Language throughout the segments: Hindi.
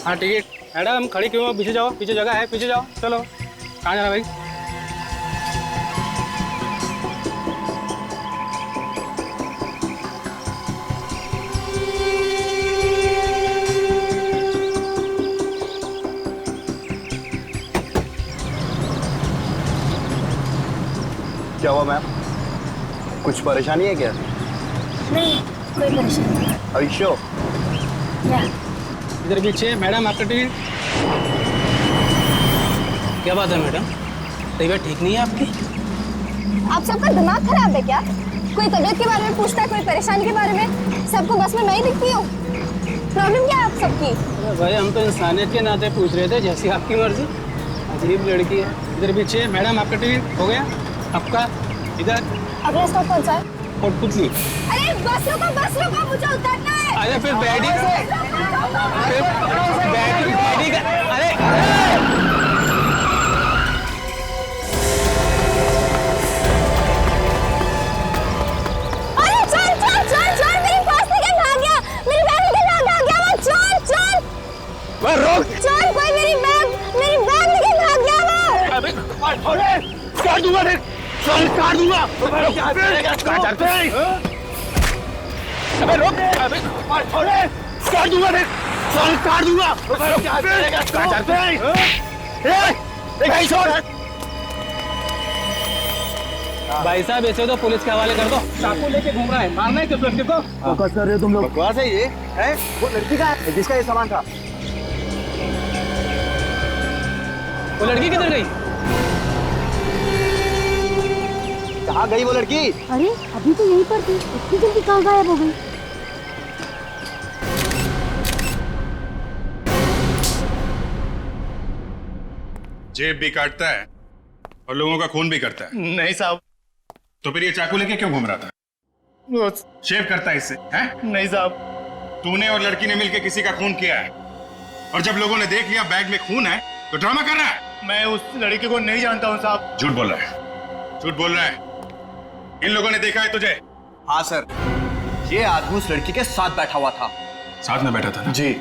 हाँ टिकट। मैडम खड़ी क्यों हो? पीछे जाओ, पीछे जगह है, पीछे जाओ। चलो, कहाँ जाना भाई? क्या हुआ मैम? कुछ परेशानी है क्या? नहीं, कोई परेशानी नहीं। Are you sure? या इधर पीछे। मैडम आपका टिकट। क्या बात है मैडम, तबीयत ठीक नहीं है आपकी? आप सबका दिमाग खराब है क्या? कोई तबीयत के बारे में पूछता है, कोई परेशानी के बारे में। सबको बस में मैं ही दिखती हूँ। प्रॉब्लम क्या है आप सबकी? अरे भाई हम तो इंसानियत के नाते पूछ रहे थे, जैसी आपकी मर्जी। अजीब लड़की है। इधर पीछे। मैडम आपका टिकट हो गया? आपका इधर। अगला स्टॉप कौन सा है? कोटपुतली। अरे बस रुको, मुझे उतरना है। अरे फिर बैठी का अरे अरे चल मेरी पर्स लेके भाग गया, मेरी बैग लेके भाग गया वो। चल वह रोक। चल, कोई मेरी बैग लेके भाग गया वो। अबे काट दूंगा देख, काट दूंगा। अबे रोक। अबे काट दूंगा देख, काट दूंगा। भाई साहब ऐसे तो पुलिस के हवाले कर दो। चाकू लेके घूम रहा है, मारना है किस लड़के को? फोकस कर रहे हो तुम लोग? बकवास है ये है? वो लड़की का है जिसका ये सामान था। वो लड़की किधर गई? कहाँ गई वो लड़की? अरे अभी तो यहीं पर थी, इतनी जल्दी कहाँ गायब हो गई? जेब भी काटता है और लोगों का खून भी करता है। नहीं साहब। तो फिर ये चाकू लेके क्यों घूम रहा था? शेव करता है इससे, हैं? नहीं साहब। तूने और लड़की ने मिलकर किसी का खून किया है, और जब लोगों ने देख लिया बैग में खून है तो ड्रामा कर रहा है। मैं उस लड़की को नहीं जानता हूँ साहब। झूठ बोल रहा है, झूठ बोल रहा है। इन लोगों ने देखा है तुझे? हाँ सर, ये आदमी उस लड़की के साथ बैठा हुआ था। साथ में बैठा था ना? जी।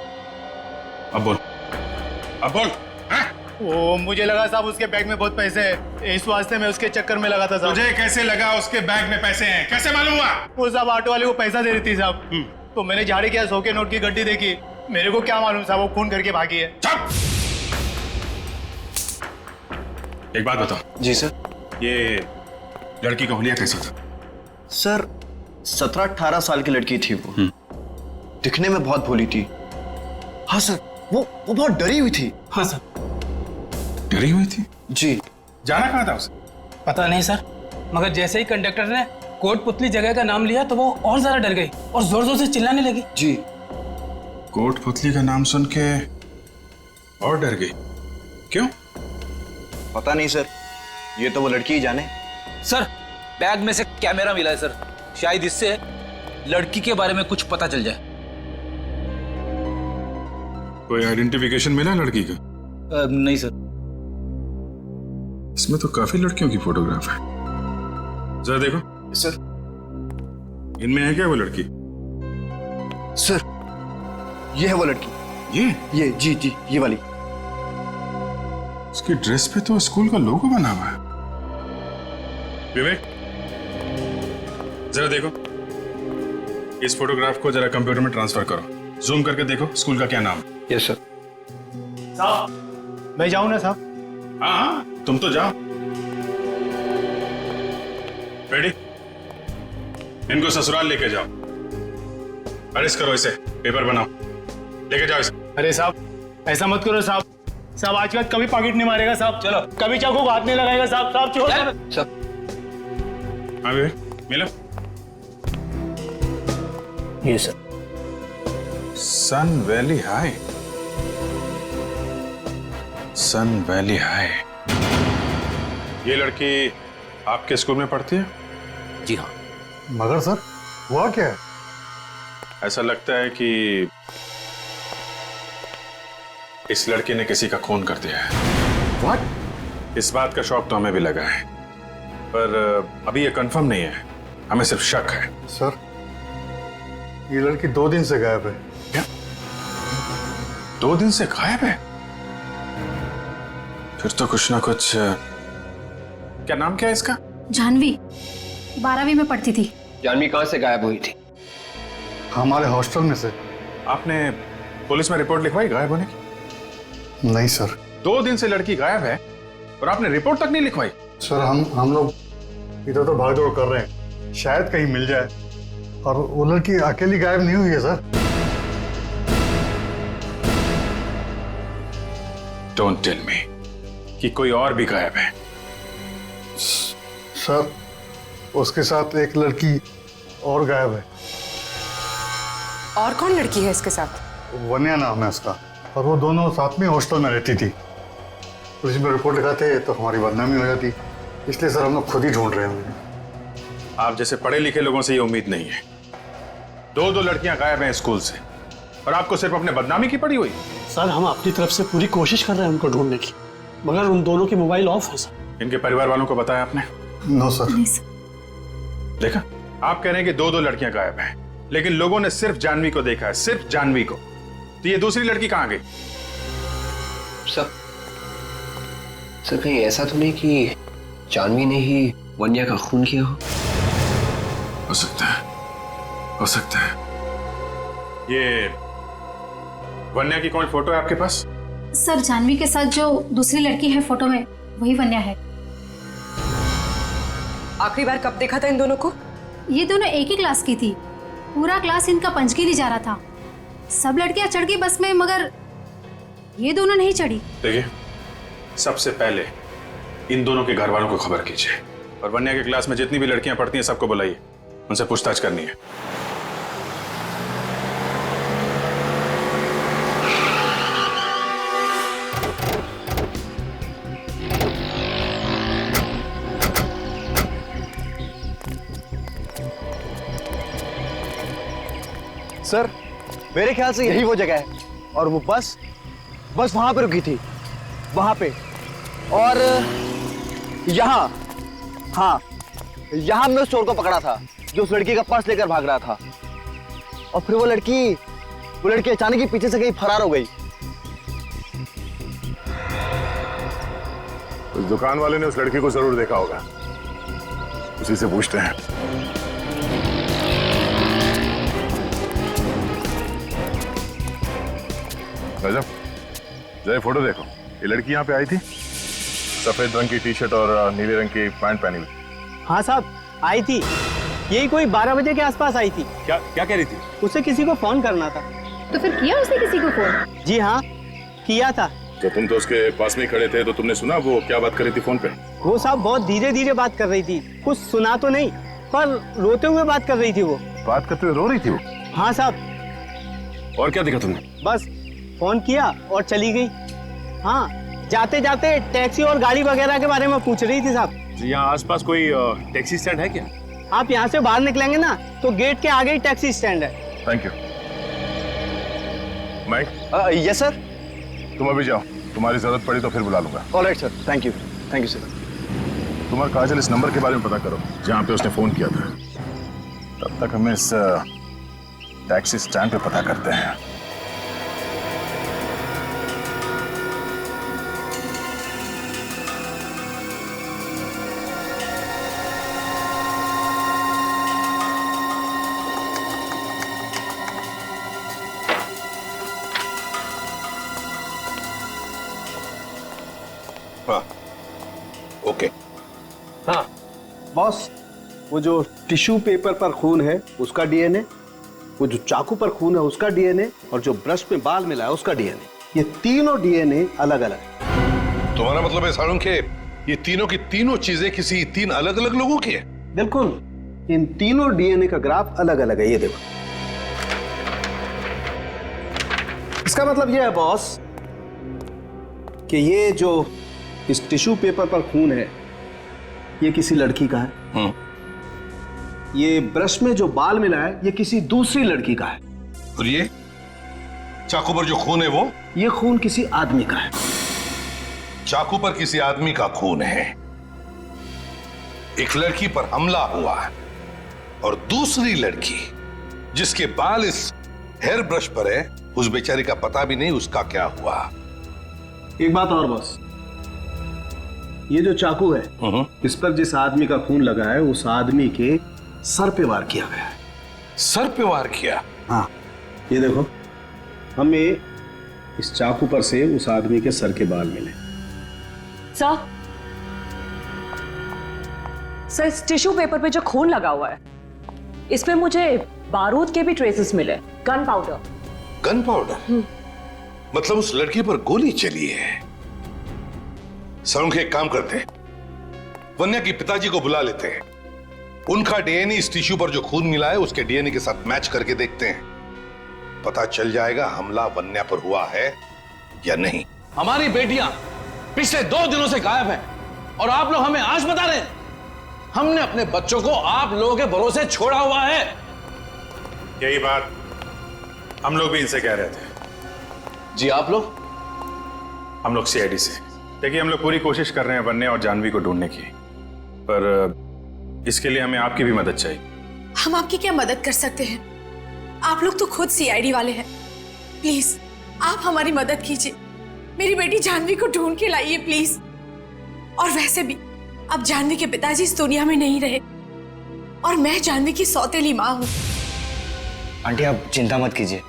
अब बोल, अब बोल। हैं? वो मुझे लगा साहब उसके बैग में बहुत पैसे हैं, इस वास्ते मैं उसके चक्कर में लगा था साहब। तुझे कैसे लगा उसके बैग में पैसे हैं? कैसे मालूम हुआ? वो साहब ऑटो वाले को पैसा दे रही थी साहब, तो मैंने झाड़ी किया, 100 के नोट की गड्डी देखी। मेरे को क्या मालूम साहब वो खून करके भागी है। चुप! एक बात बताओ। जी सर। ये लड़की का हुलिया कैसा था? सर 17-18 साल की लड़की थी वो। दिखने में बहुत भोली थी। हाँ सर, वो बहुत डरी हुई थी। हाँ सर। डरी हुई थी? जी। जाना कहाँ था उसे? पता नहीं सर, मगर जैसे ही कंडक्टर ने कोटपुतली जगह का नाम लिया तो वो और ज्यादा डर गई और जोर जोर से चिल्लाने लगी। जी। कोटपुतली का नाम सुन के और डर गई? क्यों? पता नहीं सर, ये तो वो लड़की ही जाने। सर बैग में से कैमरा मिला है सर, शायद इससे लड़की के बारे में कुछ पता चल जाए। कोई आइडेंटिफिकेशन मिला लड़की का? नहीं सर। इसमें तो काफी लड़कियों की फोटोग्राफ है, जरा देखो। सर। इनमें है क्या वो लड़की? सर ये है वो लड़की। ये जी ये वाली। उसकी ड्रेस पे तो स्कूल का लोगो बना हुआ है। विवेक जरा देखो, इस फोटोग्राफ को जरा कंप्यूटर में ट्रांसफर करो, जूम करके देखो स्कूल का क्या नाम है। Yes sir. साहब मैं जाऊँ ना साहब? हाँ तुम तो जाओ। रेडी? इनको ससुराल लेके जाओ, अरेस्ट करो इसे, पेपर बनाओ, लेके जाओ इसे। अरे साहब ऐसा मत करो साहब। साहब आज के बाद कभी पॉकेट नहीं मारेगा साहब। चलो। कभी चाकू को हाथ नहीं लगाएगा साहब। साहब छोड़ो। सर। हाँ विवेक मिलो। ये सर। सन वैली हाई, सन वैली हाई। ये लड़की आपके स्कूल में पढ़ती है? जी हाँ। मगर सर हुआ क्या है? ऐसा लगता है कि इस लड़की ने किसी का खून कर दिया है। व्हाट? इस बात का शौक तो हमें भी लगा है, पर अभी ये कंफर्म नहीं है, हमें सिर्फ शक है। सर ये लड़की 2 दिन से गायब है। क्या? 2 दिन से गायब है? फिर तो कुछ ना कुछ। क्या नाम क्या है इसका? जानवी 12वीं में पढ़ती थी। जानवी कहाँ से गायब हुई थी? हमारे हॉस्टल में से। आपने पुलिस में रिपोर्ट लिखवाई गायब होने की? नहीं सर। 2 दिन से लड़की गायब है और आपने रिपोर्ट तक नहीं लिखवाई? सर हम लोग इधर तो भाग दौड़ कर रहे हैं, शायद कहीं मिल जाए। और वो लड़की अकेली गायब नहीं हुई है सर। डोंट टेल मी कि कोई और भी गायब है। सर उसके साथ एक लड़की और गायब है। और कौन लड़की है इसके साथ? वन्या नाम है उसका, और वो दोनों साथ में हॉस्टल में रहती थी। पुलिस में रिपोर्ट लिखाते तो हमारी बदनामी हो जाती, इसलिए सर हम लोग खुद ही ढूंढ रहे हैं। आप जैसे पढ़े लिखे लोगों से ये उम्मीद नहीं है। 2 लड़कियां गायब हैं स्कूल से और आपको सिर्फ अपने बदनामी की पड़ी हुई। सर हम अपनी तरफ से पूरी कोशिश कर रहे हैं उनको ढूंढने की, मगर उन दोनों के मोबाइल ऑफ है सर। इनके परिवार वालों को बताया आपने? No sir. देखा, आप कह रहे हैं कि 2 लड़कियां गायब हैं, लेकिन लोगों ने सिर्फ जानवी को देखा है, सिर्फ जानवी को। तो ये दूसरी लड़की कहां गई? सर कहीं ऐसा तो नहीं कि जानवी ने ही वन्या का खून किया हो सकता है, हो सकता है। ये वन्या की कौन फोटो है आपके पास? सर जानवी के साथ जो दूसरी लड़की है फोटो में, वही वन्या है। आखिरी बार कब देखा था इन दोनों को? ये दोनों एक ही क्लास की थी। पूरा क्लास इनका पंचगिरी जा रहा था। सब लड़कियां चढ़ गई बस में, मगर ये दोनों नहीं चढ़ी। देखिए, सबसे पहले इन दोनों के घर वालों को खबर कीजिए, और वन्या के क्लास में जितनी भी लड़कियां पढ़ती हैं सबको बुलाइए, उनसे पूछताछ करनी है। सर मेरे ख्याल से यही वो जगह है, और वो बस वहां पे रुकी थी, वहां पे। और यहाँ, हाँ यहाँ हमने उस चोर को पकड़ा था जो उस लड़की का पर्स लेकर भाग रहा था। और फिर वो लड़की अचानक ही पीछे से कहीं फरार हो गई। उस दुकान वाले ने उस लड़की को जरूर देखा होगा, उसी से पूछते हैं। रजब, जरा फोटो देखो। ये लड़की यहाँ पे आई थी, सफेद रंग की टी-शर्ट और नीले रंग की पैंट पहनी हुई। हाँ साहब आई थी, यही कोई 12 बजे के आसपास आई थी। क्या कह रही थी? उसे किसी को फोन करना था। तो फिर किया उसने किसी को फोन? जी हाँ किया था। तो तुम तो उसके पास में खड़े थे, तो तुमने सुना वो क्या बात कर रही थी फोन पे? वो साहब बहुत धीरे धीरे बात कर रही थी, कुछ सुना तो नहीं, पर रोते हुए बात कर रही थी। वो बात करते हुए रो रही थी वो? हाँ साहब। और क्या दिखा तुमने? बस फोन किया और चली गई। हाँ जाते जाते टैक्सी और गाड़ी वगैरह के बारे में पूछ रही थी साहब। यहाँ आसपास कोई टैक्सी स्टैंड है क्या? आप यहाँ से बाहर निकलेंगे ना तो गेट के आगे ही टैक्सी स्टैंड है। Thank you. Mike? Yes sir. तुम अभी जाओ, तुम्हारी जरूरत पड़ी तो फिर बुला लूंगा। Alright sir, thank you sir. तुम और काजल इस नंबर के बारे में पता करो जहाँ पे उसने फोन किया था। तब तक हमें इस टैक्सी स्टैंड पे पता करते हैं। हाँ ओके। हाँ बॉस, वो जो टिश्यू पेपर पर खून है उसका डीएनए, वो जो चाकू पर खून है उसका डीएनए, और जो ब्रश में बाल मिला है उसका डीएनए, ये तीनों डीएनए अलग अलग है। तुम्हारा मतलब है सारुण के ये तीनों की तीनों चीजें किसी 3 अलग अलग लोगों की है? बिल्कुल, इन तीनों डीएनए का ग्राफ अलग अलग है। ये देखो, इसका मतलब ये है बॉस कि ये जो इस टिश्यू पेपर पर खून है ये किसी लड़की का है। ये ब्रश में जो बाल मिला है ये किसी दूसरी लड़की का है। और ये चाकू पर जो खून है वो? ये खून किसी आदमी का है। चाकू पर किसी आदमी का खून है, एक लड़की पर हमला हुआ है, और दूसरी लड़की जिसके बाल इस हेयर ब्रश पर है उस बेचारी का पता भी नहीं उसका क्या हुआ। एक बात और बॉस, ये जो चाकू है इस पर जिस आदमी का खून लगा है उस आदमी के सर पे वार किया गया है। सर पे वार किया? हाँ, ये देखो, हमें इस चाकू पर से उस आदमी के सर के बाल मिले। सर इस टिश्यू पेपर पे जो खून लगा हुआ है इसमें मुझे बारूद के भी ट्रेसेस मिले, गन पाउडर। Gun powder? मतलब उस लड़की पर गोली चली है। सर, एक काम करते हैं, वन्या के पिताजी को बुला लेते हैं, उनका डीएनए इस टिश्यू पर जो खून मिला है उसके डीएनए के साथ मैच करके देखते हैं, पता चल जाएगा हमला वन्या पर हुआ है या नहीं। हमारी बेटियां पिछले 2 दिनों से गायब हैं और आप लोग हमें आज बता रहे हैं। हमने अपने बच्चों को आप लोगों के भरोसे छोड़ा हुआ है। यही बात हम लोग भी इनसे कह रहे थे। जी आप लोग? हम लोग सीआईडी से। देखिए, हम लोग पूरी कोशिश कर रहे हैं वन्या और जानवी को ढूंढने की, पर इसके लिए हमें आपकी भी मदद चाहिए। हम आपकी क्या मदद कर सकते हैं? आप लोग तो खुद सीआईडी वाले हैं। प्लीज आप हमारी मदद कीजिए, मेरी बेटी जानवी को ढूंढ के लाइए प्लीज। और वैसे भी अब जानवी के पिताजी इस दुनिया में नहीं रहे और मैं जानवी की सौतेली माँ हूँ। आंटी आप चिंता मत कीजिए,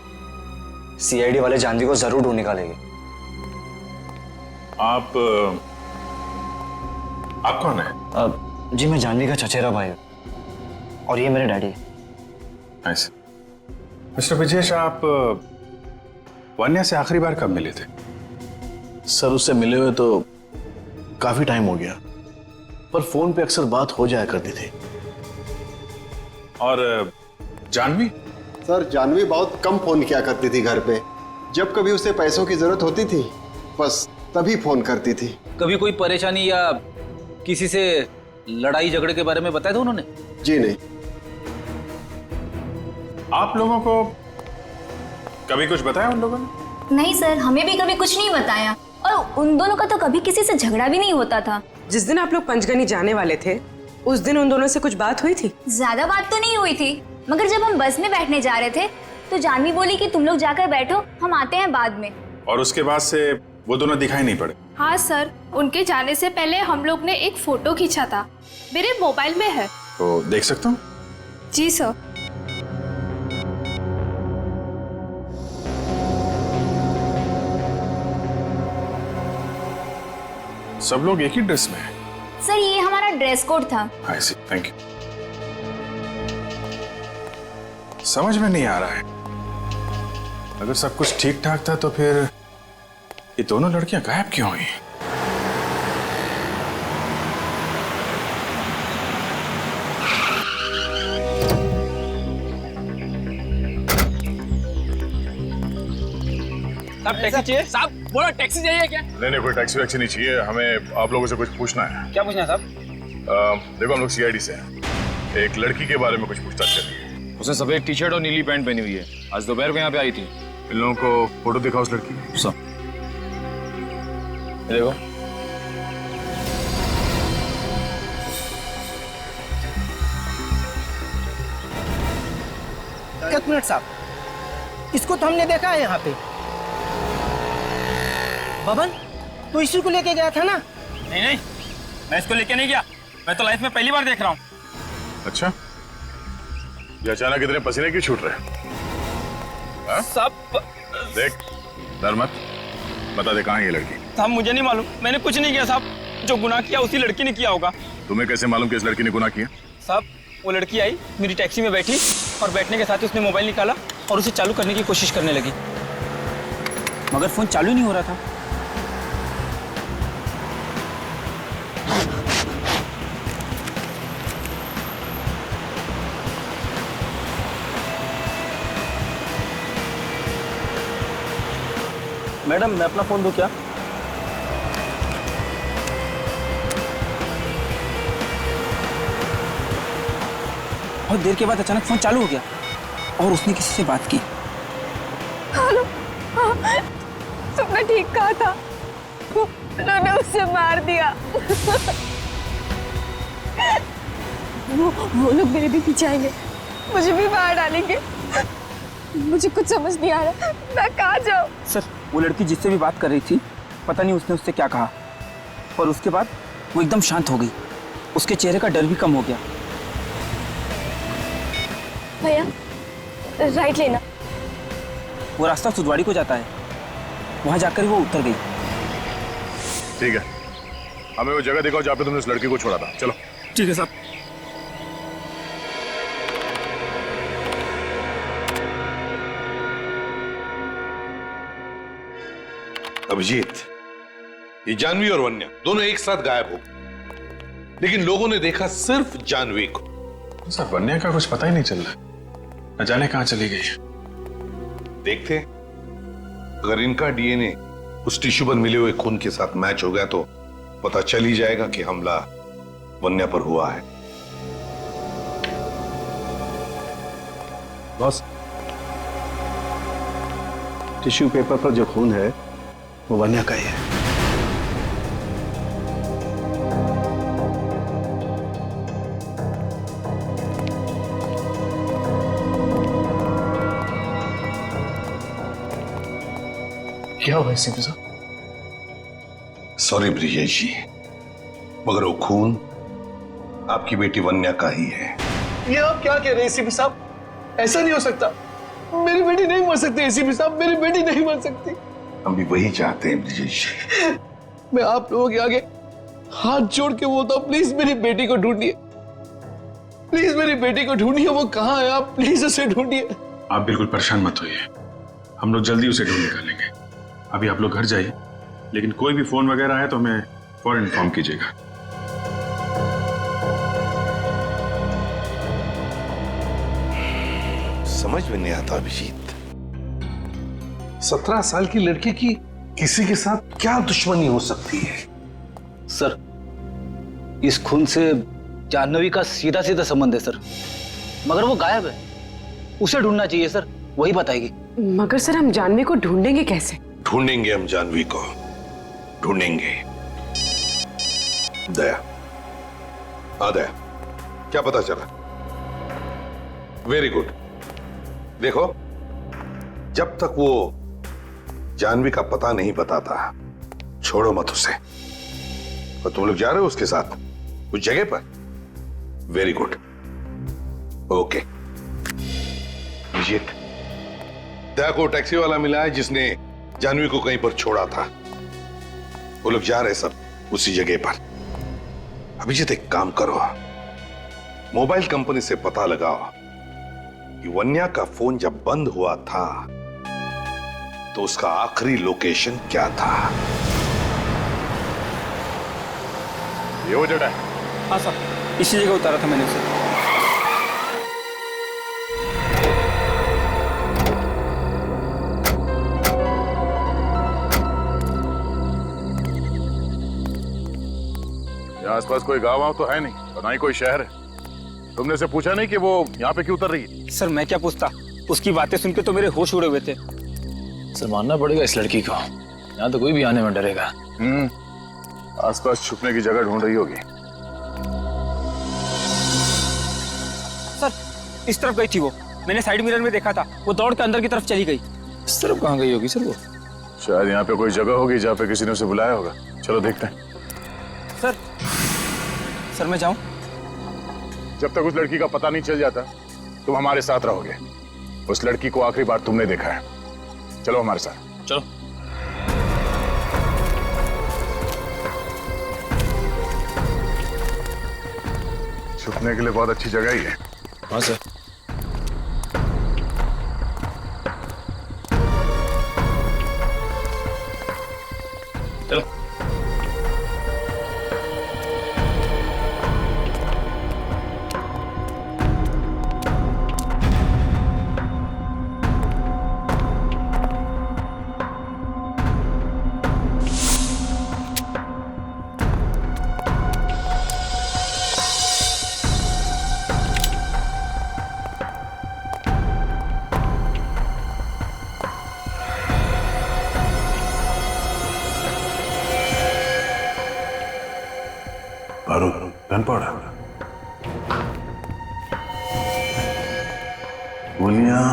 सीआईडी वाले जानवी को जरूर ढूंढ निकालेंगे। आप कौन है? जी मैं जानवी का चचेरा भाई हूँ और ये मेरे डैडी। ऐसे मिस्टर विजेश, आप वन्या से आखिरी बार कब मिले थे? सर उससे मिले हुए तो काफी टाइम हो गया, पर फोन पे अक्सर बात हो जाया करती थी। और जानवी? सर जानवी बहुत कम फोन किया करती थी घर पे, जब कभी उसे पैसों की जरूरत होती थी बस तभी फोन करती थी। कभी कोई परेशानी या किसी से लड़ाई झगड़े के बारे में बताया था उन्होंने? जी नहीं। आप लोगों को कभी कुछ बताया उन लोगों ने? नहीं सर, हमें भी कभी कुछ नहीं बताया और उन दोनों का तो कभी किसी से झगड़ा भी नहीं होता था। जिस दिन आप लोग पंचगनी जाने वाले थे उस दिन उन दोनों से कुछ बात हुई थी? ज्यादा बात तो नहीं हुई थी, मगर जब हम बस में बैठने जा रहे थे तो जानवी बोली कि तुम लोग जाकर बैठो, हम आते हैं बाद में। और उसके बाद से वो दोनों दिखाई नहीं पड़े? हाँ सर, उनके जाने से पहले हम लोग ने एक फोटो खींचा था, मेरे मोबाइल में है। तो देख सकता हूँ? जी सर। सब लोग एक ही ड्रेस में हैं। सर ये हमारा ड्रेस कोड था। आई सी, थैंक यू। समझ में नहीं आ रहा है, अगर सब कुछ ठीक ठाक था तो फिर ये दोनों लड़कियां गायब क्यों हुई? साहब टैक्सी चाहिए? साहब बोलो टैक्सी चाहिए क्या? नहीं, कोई टैक्सी वैक्सी नहीं चाहिए, हमें आप लोगों से कुछ पूछना है। क्या पूछना है साहब? देखो हम लोग सीआईडी से हैं, एक लड़की के बारे में कुछ पूछताछ कर रही है। उसने सफेद टी शर्ट और नीली पैंट पहनी हुई है, आज दोपहर को यहाँ पे आई थी। इन लोगों को फोटो दिखाओ उस लड़की की। सब देखो। एक मिनट साहब, इसको तो हमने देखा है यहाँ पे। बबन, तू इसी को लेके गया था ना? नहीं, मैं इसको लेके नहीं गया, मैं तो लाइफ में पहली बार देख रहा हूँ। अच्छा, ये अचानक इतने पसीने क्यों छूट रहे हैं? सब देख, डर मत, बता दे कहाँ है ये लड़की? साहब मुझे नहीं मालूम, मैंने कुछ नहीं किया साहब, जो गुनाह किया उसी लड़की ने किया होगा। तुम्हें कैसे मालूम कि इस लड़की ने गुनाह किया? साहब वो लड़की आई, मेरी टैक्सी में बैठी और बैठने के साथ ही उसने मोबाइल निकाला और उसे चालू करने की कोशिश करने लगी, मगर फोन चालू नहीं हो रहा था। मैडम मैं अपना फोन दूं क्या? बहुत देर के बाद अचानक फोन चालू हो गया और उसने किसी से बात की। हेलो, हाँ, तुमने ठीक कहा था, उन्होंने उसे मार दिया। वो लोग मेरे भी पीछे आएंगे, मुझे भी मार डालेंगे। मुझे कुछ समझ नहीं आ रहा, मैं कहाँ जाऊँ? सर वो लड़की जिससे भी बात कर रही थी, पता नहीं उसने उससे क्या कहा, और उसके बाद वो एकदम शांत हो गई। उसके चेहरे का डर भी कम हो गया। भैया राइट लेना। वो रास्ता सुदवाड़ी को जाता है, वहां जाकर वो उतर गई। ठीक है, हमें वो जगह दिखाओ जहाँ पे तुमने उस लड़की को छोड़ा था। चलो। ठीक है साहब। अभिजीत, ये जानवी और वन्या दोनों एक साथ गायब हो, लेकिन लोगों ने देखा सिर्फ जानवी को। सर वन्या का कुछ पता ही नहीं चल रहा, न जाने कहां चली गई। देखते, अगर इनका डीएनए उस टिश्यू पर मिले हुए खून के साथ मैच हो गया तो पता चल ही जाएगा कि हमला वन्या पर हुआ है। बॉस, टिश्यू पेपर पर जो खून है वो वन्या का ही है। क्या हुआ एसीपी साहब? सॉरी ब्रिजेश जी, मगर वो खून आपकी बेटी वन्या का ही है। ये आप क्या कह रहे हैं एसीपी साहब? ऐसा नहीं हो सकता, मेरी बेटी नहीं मर सकती एसीपी साहब, मेरी बेटी नहीं मर सकती। हम भी वही चाहते हैं ब्रिजेश जी। मैं आप लोगों के आगे हाथ जोड़ के बोलता हूँ, प्लीज मेरी बेटी को ढूंढिए, प्लीज मेरी बेटी को ढूंढिए। वो कहाँ है? आप प्लीज उसे ढूंढिए। आप बिल्कुल परेशान मत होइए, हम लोग जल्दी उसे ढूंढ निकालेंगे। अभी आप लोग घर जाइए, लेकिन कोई भी फोन वगैरह आए तो हमें फौरन इन्फॉर्म कीजिएगा। समझ में नहीं आता अभिजीत, 17 साल की लड़की की किसी के साथ क्या दुश्मनी हो सकती है? सर, इस खून से जाह्नवी का सीधा सीधा संबंध है सर, मगर वो गायब है। उसे ढूंढना चाहिए सर, वही बताएगी। मगर सर हम जाह्नवी को ढूंढेंगे कैसे? ढूंढेंगे हम जानवी को, ढूंढेंगे। दया, हाँ दया, क्या पता चला? Very good. देखो, जब तक वो जानवी का पता नहीं बताता, छोड़ो मत उसे। और तुम लोग जा रहे हो उसके साथ उस जगह पर? Very good, okay. Vijit, Daya को टैक्सी वाला मिला है जिसने जानवी को कहीं पर छोड़ा था। वो लोग जा रहे सब उसी जगह पर। अभिजीत, एक काम करो, मोबाइल कंपनी से पता लगाओ कि वन्या का फोन जब बंद हुआ था तो उसका आखिरी लोकेशन क्या था। ये वो जगह है? हाँ सर, इसी जगह उतारा था मैंने उसे। यहाँ आसपास कोई गांव वाव तो है नहीं, और ना ही कोई शहर है। तुमने उसे पूछा नहीं कि वो यहाँ पे क्यों उतर रही है? सर मैं क्या पूछता, उसकी बातें सुन के तो मेरे होश उड़े हुए थे। सर मानना पड़ेगा इस लड़की को, यहाँ तो कोई भी आने में डरेगा। आसपास छुपने की जगह ढूंढ रही होगी। सर इस तरफ गई थी वो, मैंने साइड मिरर में देखा था, वो दौड़ के अंदर की तरफ चली गई। इस तरफ कहाँ गई होगी सर वो? शायद यहाँ पे कोई जगह होगी जहाँ पे किसी ने उसे बुलाया होगा। चलो देखते हैं। सर मैं जाऊं? जब तक उस लड़की का पता नहीं चल जाता तुम हमारे साथ रहोगे। उस लड़की को आखिरी बार तुमने देखा है। चलो हमारे साथ। चलो। छुपने के लिए बहुत अच्छी जगह ही है। हाँ सर। चलो। गन पाउडर, गोलियां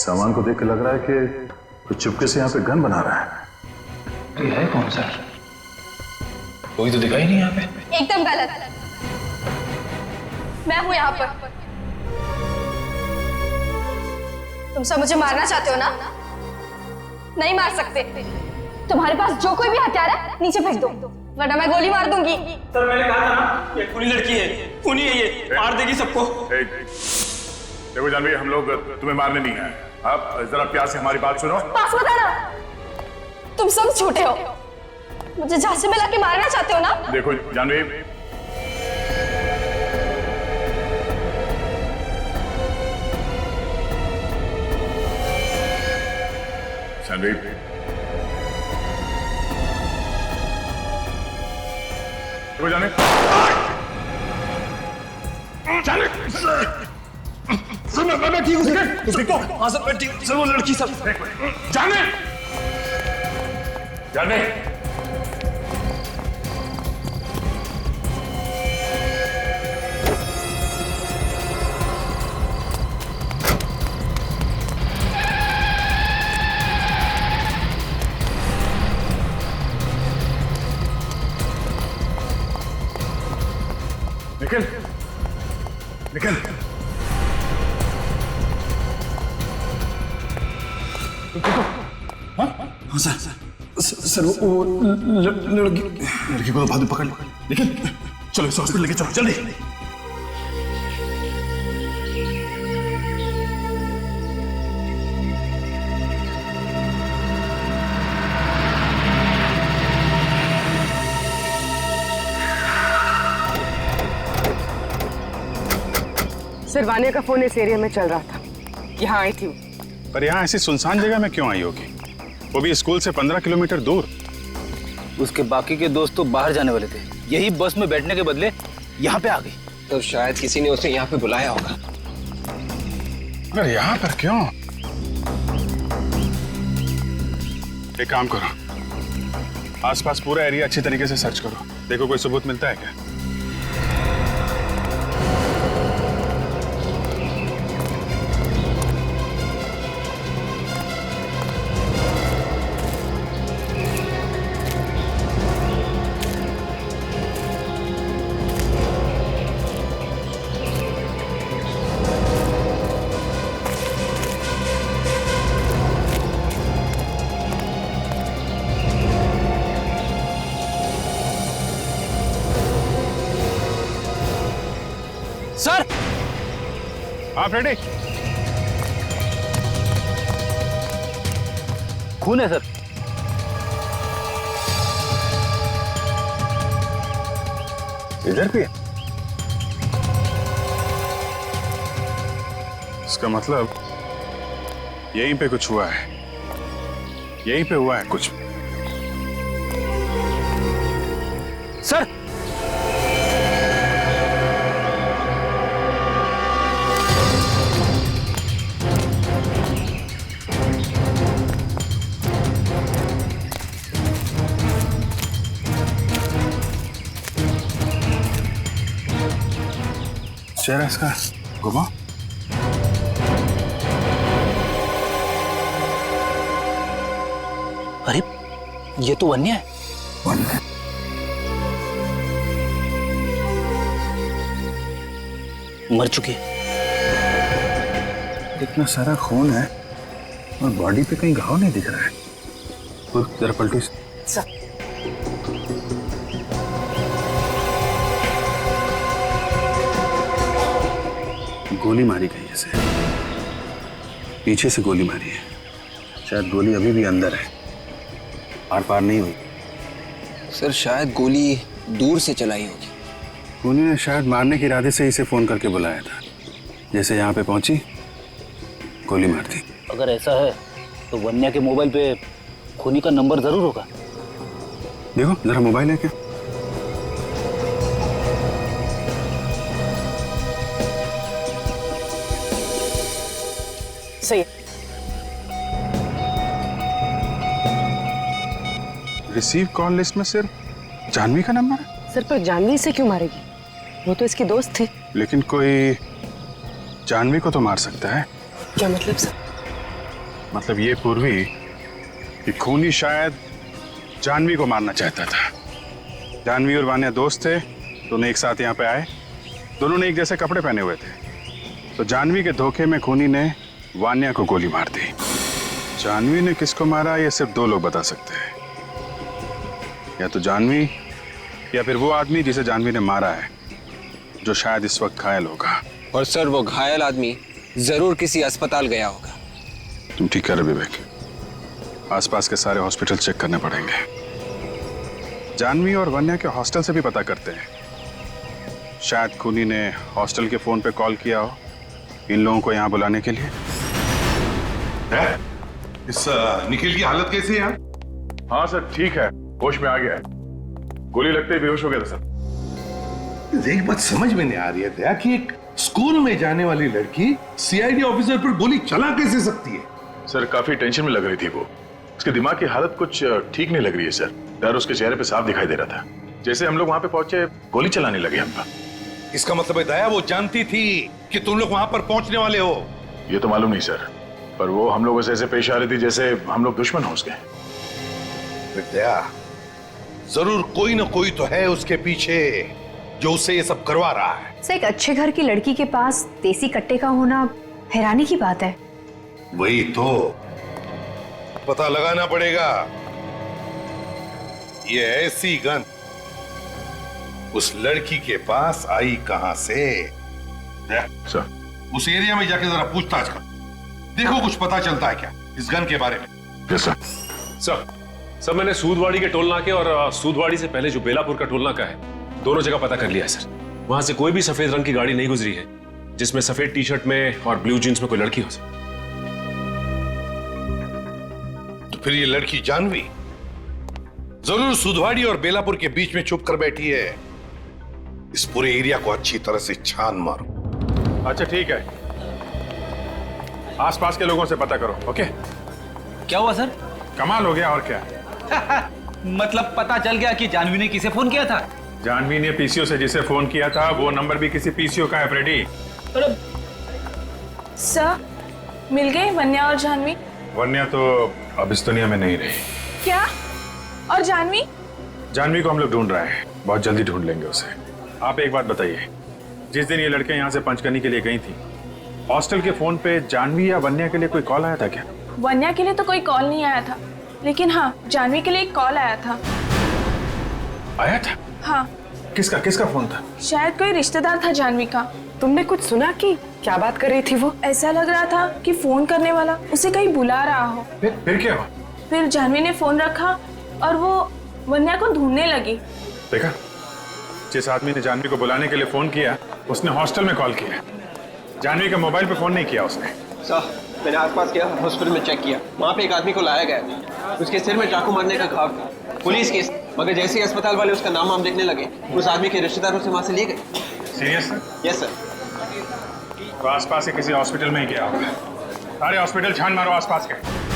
सामान को देख के लग रहा है कि कुछ चुपके से यहाँ पे गन बना रहा है। ये है कौन सा? कोई तो दिखाई नहीं यहाँ पे। एकदम गलत। मैं हूं यहाँ पर। तुम सब मुझे मारना चाहते हो ना? नहीं मार सकते। तुम्हारे पास जो कोई भी हथियार है नीचे फेंक दो, वरना मैं गोली मार दूंगी। सर मैंने कहा था ना, ये खूनी लड़की है, खूनी है ये, मार देगी सबको। देखो जानवी, हम लोग तुम्हें मारने नहीं आए। आप जरा प्यार से हमारी बात सुनो। पास मत आना। तुम सब झूठे हो। मुझे झांसे में लाके मारना चाहते हो ना? देखो जानवी, जानवी, देखो जाने, सर मैं ठीक हूँ सर। देखो हाँ सर मैं ठीक। सर वो लड़की सर। जाने जाने निकल निकल। हाँ सर वो लड़की को तो बाद में पकड़ लेकिन चलो इस हॉस्पिटल लेके चलो जल्दी। सर वानिया का फोन इस एरिया में चल रहा था, यहाँ आई थी। पर यहाँ ऐसी सुनसान जगह में क्यों आई होगी? वो भी स्कूल से 15 किलोमीटर दूर। उसके बाकी के दोस्त तो बाहर जाने वाले थे, यही बस में बैठने के बदले यहाँ पे आ गई। तो शायद किसी ने उसे यहाँ पे बुलाया होगा। अरे यहाँ पर क्यों? एक काम करो, आसपास पूरा एरिया अच्छी तरीके से सर्च करो, देखो कोई सबूत मिलता है क्या। सर आप रेडी? खून है सर। इधर भी है? इसका मतलब यहीं पे कुछ हुआ है, यहीं पे हुआ है कुछ। सर चेहरा इसका घुमा। अरे ये तो वन्या है। वन्या? मर चुकी है। इतना सारा खून है और बॉडी पे कहीं घाव नहीं दिख रहा है। खुद जरा पलटी। सर गोली मारी गई है इसे, पीछे से गोली मारी है। शायद गोली अभी भी अंदर है, आर पार नहीं हुई। सर शायद गोली दूर से चलाई होगी। खूनी ने शायद मारने के इरादे से इसे फोन करके बुलाया था। जैसे यहाँ पे पहुंची गोली मार दी। अगर ऐसा है तो वन्या के मोबाइल पे खूनी का नंबर जरूर होगा। देखो जरा मोबाइल है क्या? सही। रिसीव कॉल लिस्ट में सिर्फ जानवी का नंबर है। सर पर जानवी से क्यों मारेगी? वो तो इसकी दोस्त थी। लेकिन कोई जानवी को तो मार सकता है। क्या मतलब सर? मतलब ये पूर्वी कि खूनी शायद जानवी को मारना चाहता था। जानवी और वान्या दोस्त थे, दोनों एक साथ यहाँ पे आए, दोनों ने एक जैसे कपड़े पहने हुए थे। तो जानवी के धोखे में खूनी ने वान्या को गोली मार दी। जानवी ने किसको मारा ये सिर्फ दो लोग बता सकते हैं, या तो जानवी या फिर वो आदमी जिसे जानवी ने मारा है, जो शायद इस वक्त घायल होगा। और सर वो घायल आदमी जरूर किसी अस्पताल गया होगा। तुम ठीक कह रहे विवेक, आसपास के सारे हॉस्पिटल चेक करने पड़ेंगे। जानवी और वन्या के हॉस्टल से भी पता करते हैं, शायद खूनी ने हॉस्टल के फोन पे कॉल किया हो इन लोगों को यहाँ बुलाने के लिए। इस निखिल की हालत कैसी है? हाँ सर ठीक है, होश में आ गया है, गोली लगते ही बेहोश हो गया था सर। एक बात समझ में नहीं आ रही है दया कि एक स्कूल में जाने वाली लड़की सीआईडी ऑफिसर पर गोली चला कैसे सकती है? सर काफी टेंशन में लग रही थी वो, उसके दिमाग की हालत कुछ ठीक नहीं लग रही है सर। डर उसके चेहरे पे साफ दिखाई दे रहा था। जैसे हम लोग वहां पे पहुंचे गोली चलाने लगे हम पर। इसका मतलब है दया वो जानती थी कि तुम लोग वहां पर पहुंचने वाले हो? ये तो मालूम नहीं सर, पर वो हम लोगों से ऐसे पेश आ रही थी जैसे हम लोग दुश्मन हो उसके। दया जरूर कोई ना कोई तो है उसके पीछे जो उससे ये सब करवा रहा है। सर एक अच्छे घर की लड़की के पास देसी कट्टे का होना हैरानी की बात है। वही तो पता लगाना पड़ेगा। ये ऐसी गन उस लड़की के पास आई कहां से? सर उस एरिया में जाके जरा पूछताछ कर, देखो कुछ पता चलता है क्या इस गन के बारे में। Yes sir. सर मैंने सूदवाड़ी के टोल नाके और सूदवाड़ी से पहले जो बेलापुर का टोल नाका है दोनों जगह पता कर लिया है सर। वहां से कोई भी सफेद रंग की गाड़ी नहीं गुजरी है जिसमें सफेद टी शर्ट में और ब्लू जींस में कोई लड़की हो सर। तो फिर ये लड़की जानवी जरूर सुधवाड़ी और बेलापुर के बीच में छुप कर बैठी है। इस पूरे एरिया को अच्छी तरह से छान मारो। अच्छा ठीक है, आसपास के लोगों से पता करो। ओके क्या हुआ सर? कमाल हो गया और क्या। मतलब पता चल गया कि जानवी ने किसे फोन किया था? जानवी ने पीसीओ से जिसे फोन किया था वो नंबर भी किसी पीसीओ का है फ्रेडी। सर मिल गए वन्या और जानवी? वन्या तो अब इस दुनिया में नहीं रही। क्या? और जानवी? जानवी को हम लोग ढूंढ रहे हैं, बहुत जल्दी ढूंढ लेंगे उसे। आप एक बात बताइए, जिस दिन ये लड़कियां यहाँ से पंचकर्नी के लिए गई थी हॉस्टल के फोन पे जानवी या वन्या के लिए कोई कॉल आया था क्या? वन्या के लिए तो कोई कॉल नहीं आया था, लेकिन हाँ जानवी के लिए एक कॉल आया था। आया था? हाँ। किसका फोन था? शायद कोई रिश्तेदार था जानवी का। तुमने कुछ सुना कि क्या बात कर रही थी वो? ऐसा लग रहा था कि फोन करने वाला उसे कहीं बुला रहा हो। फिर क्या हुआ? फिर जानवी ने फोन रखा और वो वन्या को ढूंढने लगी। देखा, जिस आदमी ने जानवी को बुलाने के लिए फोन किया उसने हॉस्टल में कॉल किया, जानवी के मोबाइल पे फोन नहीं किया उसने। सर मैंने आसपास किया, हॉस्पिटल में चेक किया, वहाँ पे एक आदमी को लाया गया, उसके सिर में चाकू मारने का घाव था, पुलिस केस। मगर जैसे ही अस्पताल वाले उसका नाम हम देखने लगे उस आदमी के रिश्तेदारों से वहाँ से लिए गए। Serious sir? Yes sir. तो आसपास के किसी हॉस्पिटल में ही गया होगा। सारे हॉस्पिटल छान मारो आसपास के।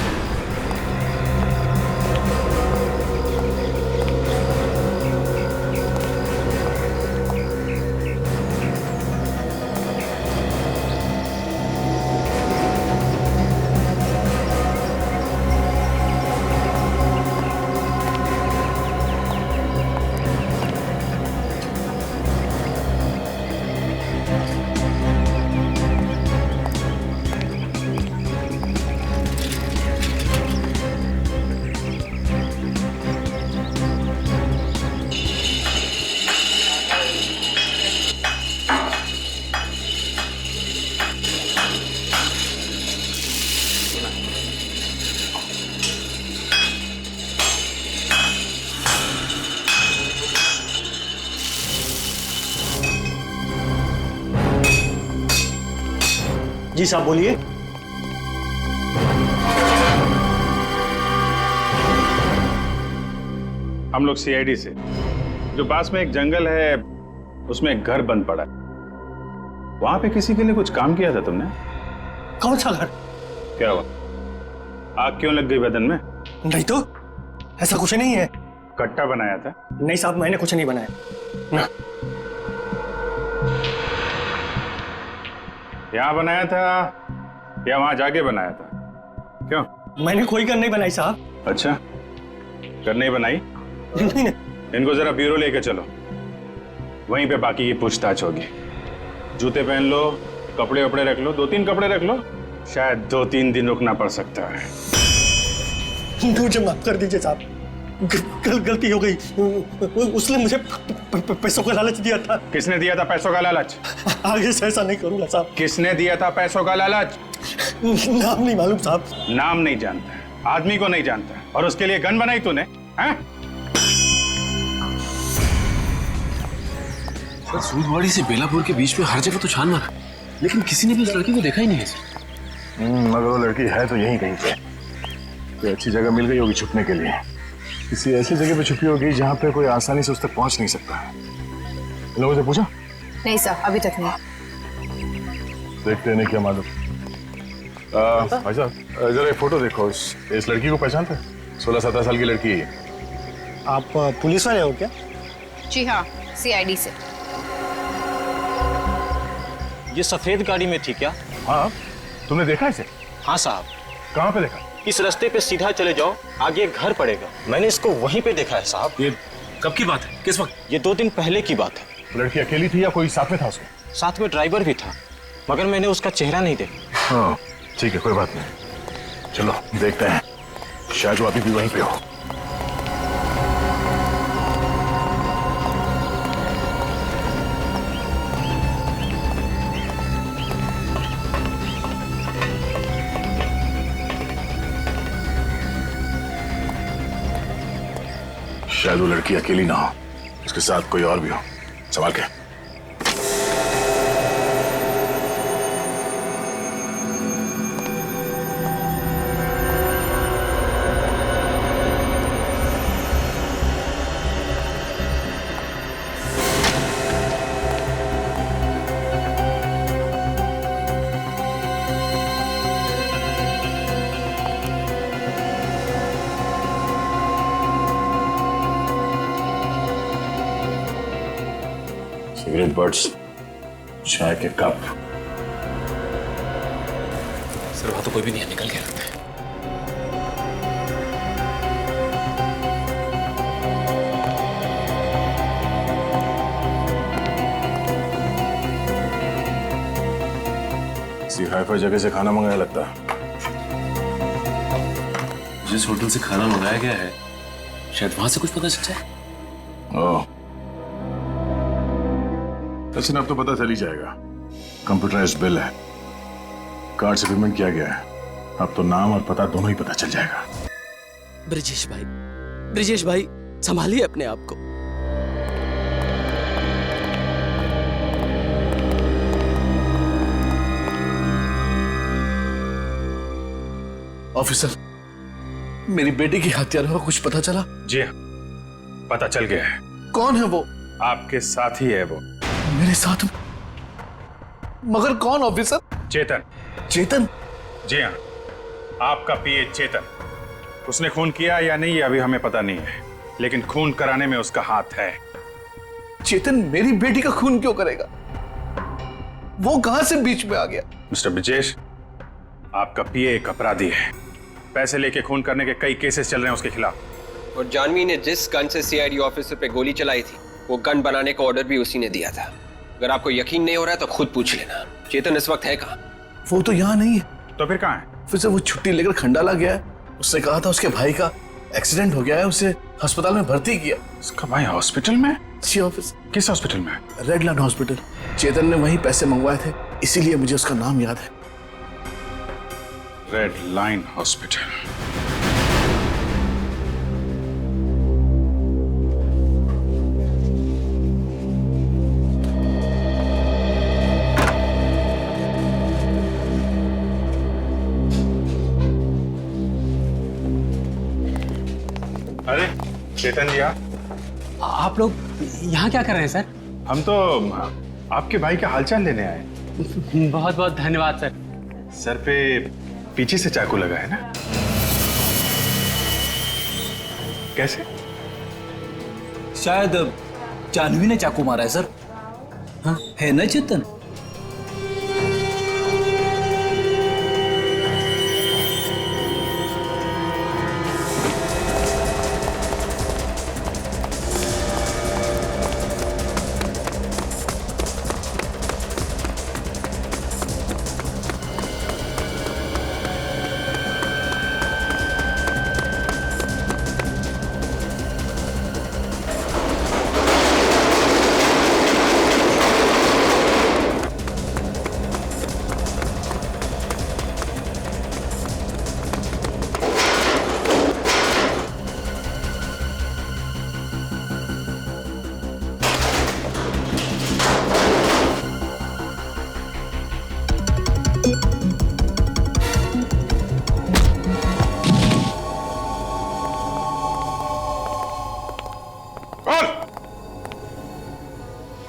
जी साहब बोलिए। हम लोग सीआईडी से, जो पास में एक जंगल है उसमें एक घर बंद पड़ा है, वहां पे किसी के लिए कुछ काम किया था तुमने? कौन सा घर? क्या हुआ, आग क्यों लग गई बदन में? नहीं तो, ऐसा कुछ नहीं है। कट्टा बनाया था? नहीं साहब मैंने कुछ नहीं बनाया ना। यहां बनाया था या वहां जाके बनाया था? क्यों? मैंने कोई गन नहीं बनाई साहब। अच्छा, गन नहीं बनाई? नहीं। इनको जरा ब्यूरो लेके चलो, वहीं पे बाकी की पूछताछ होगी। जूते पहन लो, कपड़े वपड़े रख लो, 2-3 कपड़े रख लो, शायद 2-3 दिन रुकना पड़ सकता है। मुझे माफ कर दीजिए साहब, गलती हो गई। उसने मुझे पैसों का लालच दिया था। किसने दिया था पैसों का लालच? आगे से ऐसा नहीं करूंगा साहब। किसने दिया था पैसों का लालच? नाम नहीं मालूम साहब। नाम नहीं जानता, आदमी को नहीं जानता, और उसके लिए गन बनाई तूने? हैं? सर, सूदवाड़ी से बेलापुर के बीच में हर जगह तो छान मारा, लेकिन किसी ने भी उस लड़की को देखा ही नहीं है सर। मगर वो लड़की है तो यहीं कहीं पे। कोई अच्छी जगह मिल गई होगी छुपने के लिए, किसी ऐसी जगह पे छुपी होगी जहाँ पे कोई आसानी से उस तक पहुंच नहीं सकता। इन लोगों से पूछा? नहीं सर, अभी तक नहीं। देखते नहीं क्या मालूम। भाई साहब, जरा एक फोटो देखो, इस लड़की को पहचानते हैं? 16-17 साल की लड़की है। आप पुलिस वाले हो क्या? जी हाँ, CID से। ये सफेद गाड़ी में थी क्या? हाँ, तुमने देखा इसे? हाँ साहब। कहाँ पे देखा? इस रास्ते पे सीधा चले जाओ, आगे एक घर पड़ेगा, मैंने इसको वहीं पे देखा है साहब। ये कब की बात है, किस वक्त? ये 2 दिन पहले की बात है। लड़की अकेली थी या कोई साथ में था उसके? साथ में ड्राइवर भी था, मगर मैंने उसका चेहरा नहीं देखा। हाँ ठीक है, कोई बात नहीं, चलो देखते हैं, शायद वो अभी भी वहीं पे हो। शायद वो लड़की अकेली ना हो, उसके साथ कोई और भी हो। संभाल के। सिगरेट बट्स, चाय के कप। सर, वहां तो कोई भी नहीं है, निकल गया लगता है। किसी हाई-फाई जगह से खाना मंगाया लगता है। जिस होटल से खाना मंगाया गया है, शायद वहां से कुछ पता चल जाए। ओह, लेकिन अब तो पता चल ही जाएगा। कंप्यूटराइज्ड बिल है, कार्ड से पेमेंट किया गया है, अब तो नाम और पता दोनों ही पता चल जाएगा। ब्रिजेश भाई संभालिए अपने आप को। ऑफिसर, मेरी बेटी की हत्या का कुछ पता चला? जी हाँ, पता चल गया है। कौन है वो? आपके साथ ही है वो। मेरे साथ? मगर कौन ऑफिसर? चेतन। चेतन? जी हाँ, आपका पीए चेतन। उसने खून किया या नहीं, अभी हमें पता नहीं है, लेकिन खून कराने में उसका हाथ है। चेतन मेरी बेटी का खून क्यों करेगा? वो कहां से बीच में आ गया? मिस्टर ब्रिजेश, आपका पीए एक अपराधी है। पैसे लेके खून करने के कई केसेस चल रहे हैं उसके खिलाफ। और जानवी ने जिस गन से CID ऑफिसर पे गोली चलाई थी, वो गन बनाने का ऑर्डर भी उसी ने दिया था। अगर आपको यकीन नहीं हो रहा है तो खुद पूछ लेना। चेतन इस वक्त है कहाँ? वो तो यहाँ नहीं है। तो फिर कहाँ है? फिर से वो छुट्टी लेकर खंडाला गया है। उसने कहा था उसके भाई का एक्सीडेंट हो गया है, उसे अस्पताल में भर्ती किया। उसका भाई हॉस्पिटल में? जी ऑफिस। किस हॉस्पिटल में? Red line hospital. चेतन ने वहीं पैसे मंगवाए थे, इसीलिए मुझे उसका नाम याद है। Red line hospital. अरे चेतन जी, आप लोग यहाँ क्या कर रहे हैं सर? हम तो आपके भाई का हालचाल लेने आए। बहुत बहुत धन्यवाद सर। सर पे पीछे से चाकू लगा है ना? कैसे? शायद जानवी ने चाकू मारा है सर। हाँ, है ना चेतन?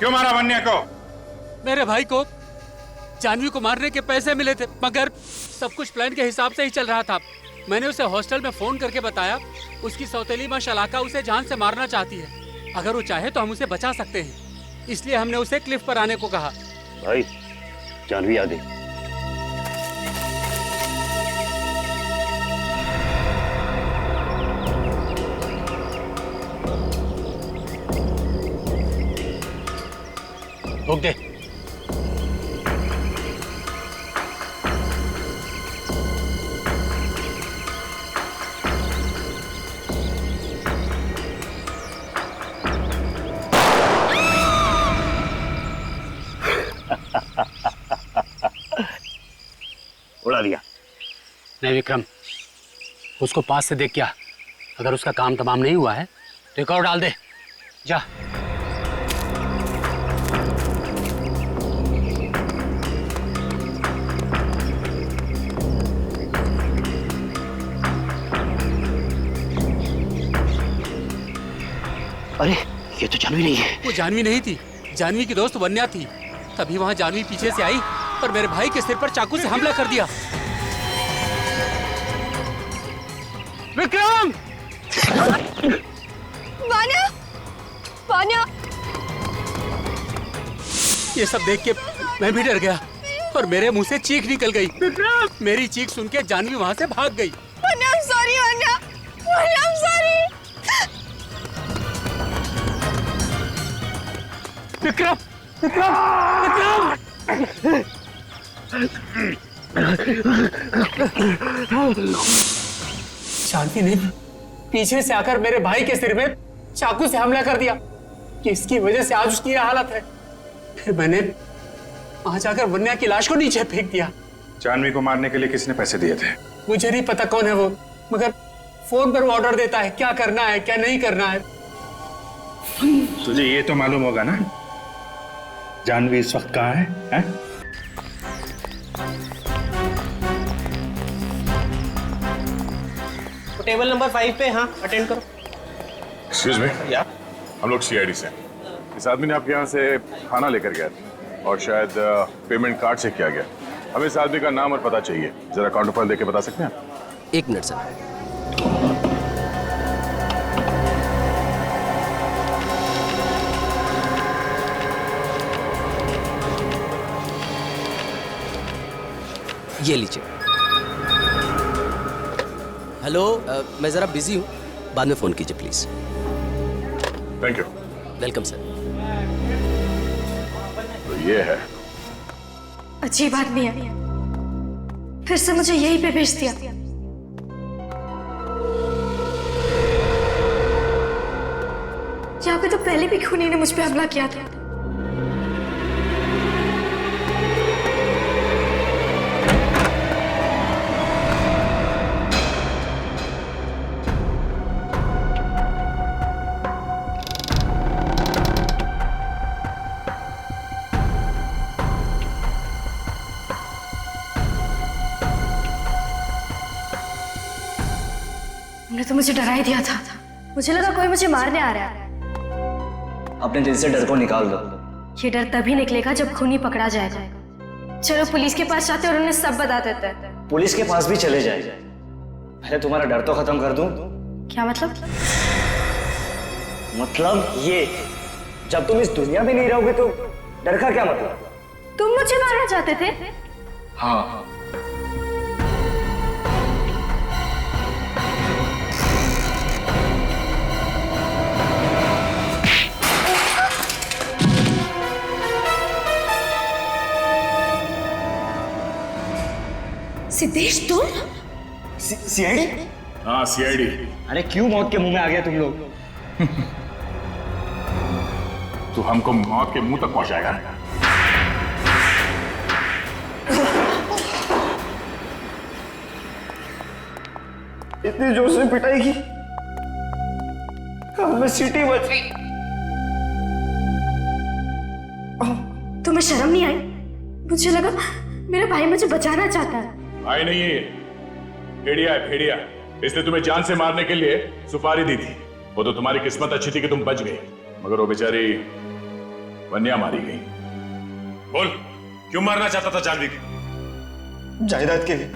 क्यों मारा वन्या को? मेरे भाई को जानवी को मारने के पैसे मिले थे, मगर सब कुछ प्लान के हिसाब से ही चल रहा था। मैंने उसे हॉस्टल में फोन करके बताया उसकी सौतेली माँ शलाका उसे जान से मारना चाहती है। अगर वो चाहे तो हम उसे बचा सकते हैं, इसलिए हमने उसे क्लिफ पर आने को कहा। भाई जानवी आ गई। रोक दे। उड़ा दिया। नहीं विक्रम, उसको पास से देख क्या, अगर उसका काम तमाम नहीं हुआ है तो एक और डाल दे। जा। अरे ये तो जानवी नहीं है। वो जानवी नहीं थी, जानवी की दोस्त वन्या थी। तभी वहां जानवी पीछे से आई और मेरे भाई के सिर पर चाकू से हमला कर दिया। विक्रम! वान्या! वान्या! ये सब देख के मैं भी डर गया और मेरे मुंह से चीख निकल गई। मेरी चीख सुन के जानवी वहां से भाग गई। Vanya, I'm sorry, Vanya! Vanya, I'm sorry! Vikram! Vikram! Vikram! Janvi ने पीछे से आकर मेरे भाई के सिर में चाकू से हमला कर दिया, इसकी वजह से आज उसकी यह हालत है। फिर मैंने वहां जाकर वन्या की लाश को नीचे फेंक दिया। जानवी को मारने के लिए किसने पैसे दिए थे? मुझे नहीं पता कौन है वो, मगर फोन पर वो ऑर्डर देता है क्या करना है क्या नहीं करना है। तुझे ये तो मालूम होगा ना जानवी इस वक्त कहाँ है? टेबल नंबर 5 पे। हाँ, अटेंड करो। एक्सक्यूज मी, या हम लोग सीआईडी से हैं। इस आदमी ने आपके यहाँ से खाना लेकर गया था और शायद पेमेंट कार्ड से किया गया। हमें इस आदमी का नाम और पता चाहिए, जरा काउंटर पर देके बता सकते हैं? 1 मिनट सर। ये लीजिए। हेलो, मैं जरा बिजी हूँ, बाद में फोन कीजिए please. Thank you. Welcome sir. तो ये है। अजीब आदमी है, फिर से मुझे यहीं पे भेज दिया। यहाँ पे तो पहले भी खूनी ने मुझ पे हमला किया था। तुमने तो मुझे डरा ही दिया था। मुझे लगा कोई मुझे मारने आ रहा है। अपने दिल से डर को निकाल दो। ये डर तभी निकलेगा जब खूनी पकड़ा जाएगा। चलो पुलिस के पास जाते और उन्हें सब बता देते हैं। पुलिस के पास भी चले जाए, पहले तुम्हारा डर तो खत्म कर दूं। क्या मतलब? मतलब ये, जब तुम इस दुनिया में नहीं रहोगे तो डर का क्या मतलब? तुम मुझे मारना चाहते थे? हाँ। सिद्धेश तुम? सीआईडी? हाँ सीआईडी। अरे क्यों मौत के मुंह में आ गया तुम लोग? तू हमको मौत के मुंह तक पहुंचाएगा। इतनी जोर से पिटाई की, हमें सीटी बच गई। तुम्हें शर्म नहीं आई? मुझे लगा मेरा भाई मुझे बचाना चाहता है। भाई नहीं है, भेड़िया है भेड़िया। इसने तुम्हें जान से मारने के लिए सुपारी दी थी। वो तो तुम्हारी किस्मत अच्छी थी कि तुम बच गए, मगर वो बेचारी वन्या मारी गई। बोल, क्यों मारना चाहता था जानवी को? जायदाद के लिए।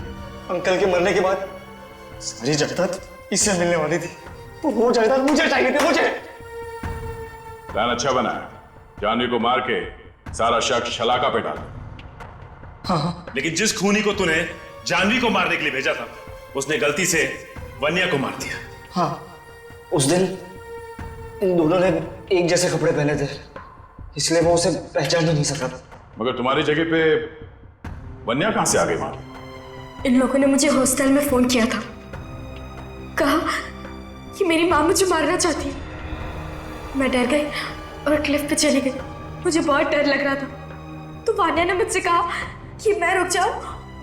अंकल के मरने के बाद सारी जायदाद इससे मिलने वाली थी, तो वो जायदाद मुझे चाहिए थी, मुझे। प्लान अच्छा बना है, जानवी को मार के सारा शक शलाका पे डाला। हाँ, लेकिन जिस खूनी को तूने जानवी को मारने के लिए भेजा था, उसने गलती से वन्या को मार दिया। हाँ, उस दिन इन दोनों ने एक जैसे कपड़े पहने थे, इसलिए वो उसे पहचान ही नहीं सका। मगर तुम्हारी जगह पे वन्या कहां से आ गई मार? इन लोगों ने मुझे हॉस्टल में फोन किया था, कहा कि मेरी माँ मुझे मारना चाहती है। मैं डर गई और क्लिफ पे चली गई। मुझे बहुत डर लग रहा था, तो वान्या ने मुझसे कहा कि मैं रुक जाऊं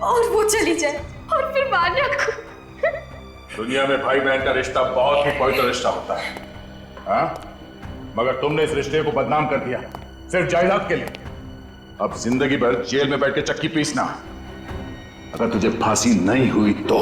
और वो चली जाए, और फिर वान्या को। दुनिया में भाई बहन का रिश्ता बहुत ही पवित्र रिश्ता होता है, हाँ? मगर तुमने इस रिश्ते को बदनाम कर दिया सिर्फ जायदाद के लिए। अब जिंदगी भर जेल में बैठ के चक्की पीसना। अगर तुझे फांसी नहीं हुई तो